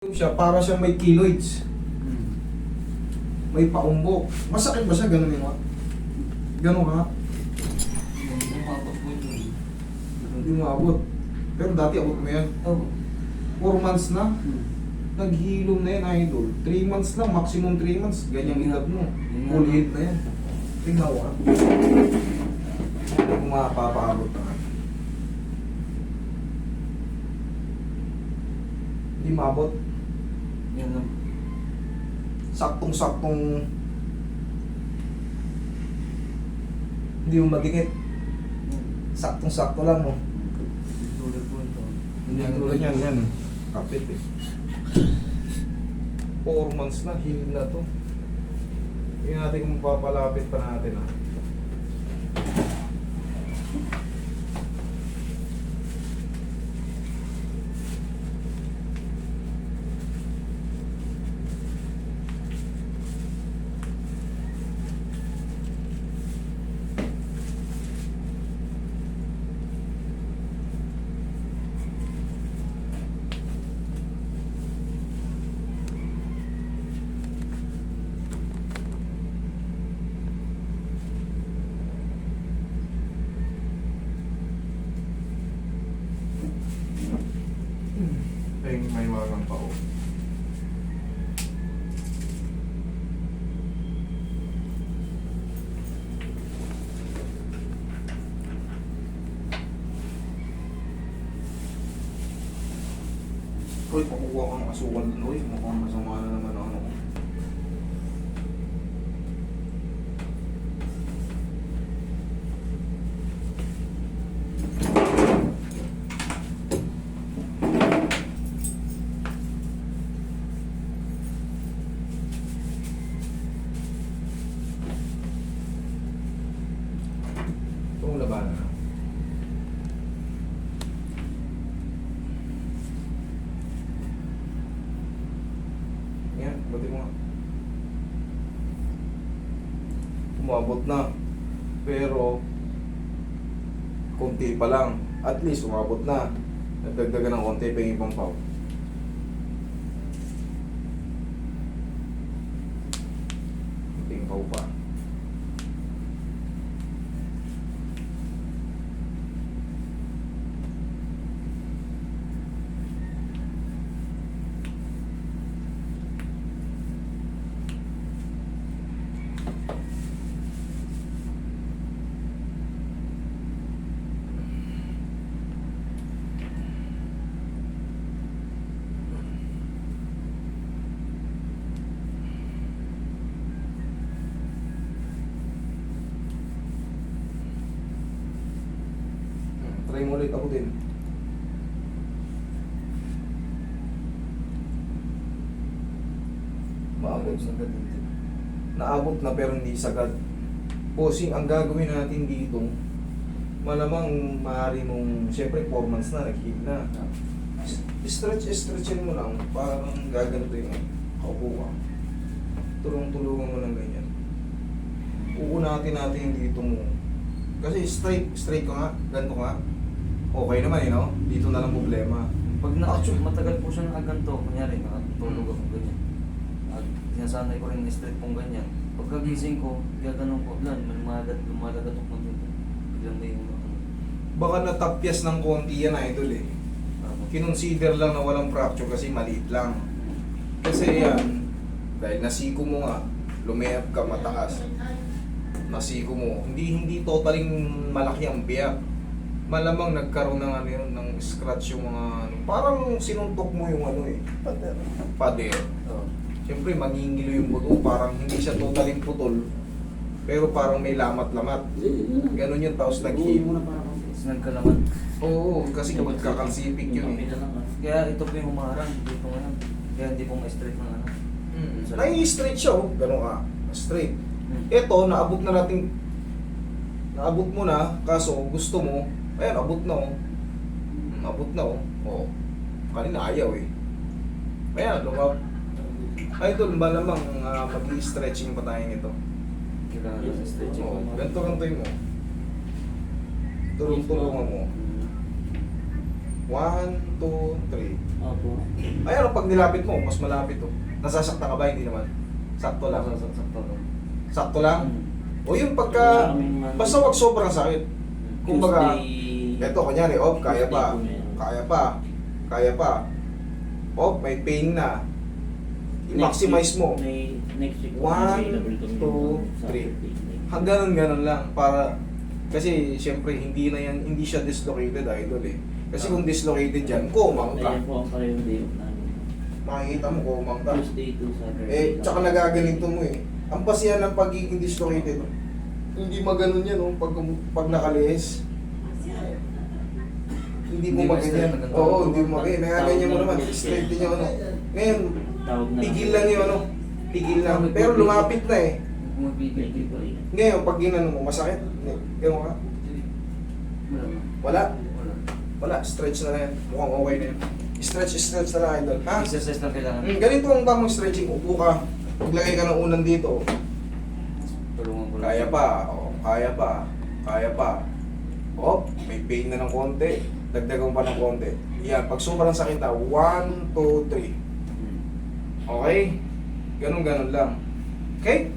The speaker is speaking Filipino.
Siya, para siyang may keloids. May paumbok. Masakit ba siya? Ganun yun, ganun ka? Umabot po yun. Hindi mo abot. Pero dati abot mo yan. Oo. 4 months na. Naghilom na yan, idol. 3 months lang, maximum 3 months. Ganyang edad mo. Full head na yan. Tingnan mo, kung mapapaabot na. Hindi maabot. Yan lang. Saktong-saktong hindi mo madikit. Saktong-sakto lang, no? Tulad po ito. Hindi ang tulad yan, yan. Kapit eh. 4 months na, heal na to. Hindi natin kung papalapit pa natin, ha. May wagang pa, oh. Uy, pakuha kang asukal dun, uy. Mukhang masama na naman ang ano ko. Itong labanan na. Yan, buti mo nga. Umabot na. Pero, konti pa lang. At least, umabot na. Nagdagdagan ng konti, pingin pang pao. Pingin pao pa. Try mo ulit ako din. Maabot. Sagad hindi. Naabot na pero hindi sagad. Posing, ang gagawin natin dito, malamang maaari mong, siyempre 4 months na, nag-heal na. Stretchin mo lang, parang gaganito yung kaupo ka. Tulong-tulungan mo lang ganyan. Uunatin natin dito mo. Kasi straight ko nga, ganito nga. Okay naman eh, no? Dito na lang problema. Pag matagal po siya nakaganto, kunyari, nakatulog ako ganyan. At sinasanay ko rin straight pong ganyan. Pagkagising ko, gaganon ko, lumalagatok mo dito. Biglang may Baka natapyas ng konti yan, idol eh. Kinonsider lang na walang fracture kasi maliit lang. Kasi yan, dahil nasiko mo nga, lumayap ka mataas. Nasiko mo, hindi totaling malaki ang biyak. Malamang nagkaroon ng ano yun, ng scratch yung mga ano. Parang sinuntok mo yung ano eh. Pader. Oo. Siyempre mangingilo yung buto, parang hindi siya totaling putol. Pero parang may lamat-lamat. Ganon yun, tapos nag-heal. Tapos nagkalaman. Oo, kasi kapag kakalsipik yun eh. Kaya ito po yung humarang dito ngayon. Kaya hindi po ma-straight ng ano. Nai-straight siya oh, ganon ka. Straight. Ito, naabot na natin. Naabot mo na, kaso gusto mo, ayan, abot na oh. Abot na oh. Oh. Kanina ayaw eh. Ayan, idol, malamang mag-i-stretching pa tayo nito. Kailangan sa stretching. Oo, ganito mo. Tulong-tulungan mo. 1, 2, 3. Opo. Ay, ano, pag nilapit mo, mas malapit to. Nasasakta ka ba? Hindi naman. Sakto lang. Sakto lang. Sakto lang. Hmm. O yung pagka, basta wag sobrang sakit. Kumbaga, eto, kunyari, kaya pa. Kaya pa. Kaya pa. May pain na. I-maximize mo. May next week. 1, 2, 3. Ganun lang. Para, kasi syempre, hindi siya dislocated, idol eh. Kasi kung dislocated yan, kumang ka. Ayan po ang parehong day off namin. Makikita mo, kumang ka. Tuesday to Saturday. Tsaka nagaganito mo eh. Ang pasiyan ng pagiging dislocated, hindi maganon yan, pag nakalihis. Hindi mo Hindi maganyan. ma-straight na Oo, ganun. hindi mo maganyan. Nagaganyan mo naman. Straight din yung ano. Ngayon, Tawag na pigil lang yung ano. Pigil lang. Pero lumapit na eh. Bumibigil. Ngayon, pag ginano mo, masakit. Ewan ka. Wala. Wala. Wala. Wala. Stretch na yan. Mukhang okay na yan. Stretch na lang, idol. Ha? Exercise lang kailangan. Ganito ang tamang stretching. Upo ka. Maglagay ka ng unan dito. Tulungan ko lang. Kaya pa. Kaya pa. Kaya pa. May pain na ng konti. Dagdagan pa ng konti. Yan. Pag sobrang sakit na, 1, 2, 3. Hmm. Okay? Ganun lang. Okay?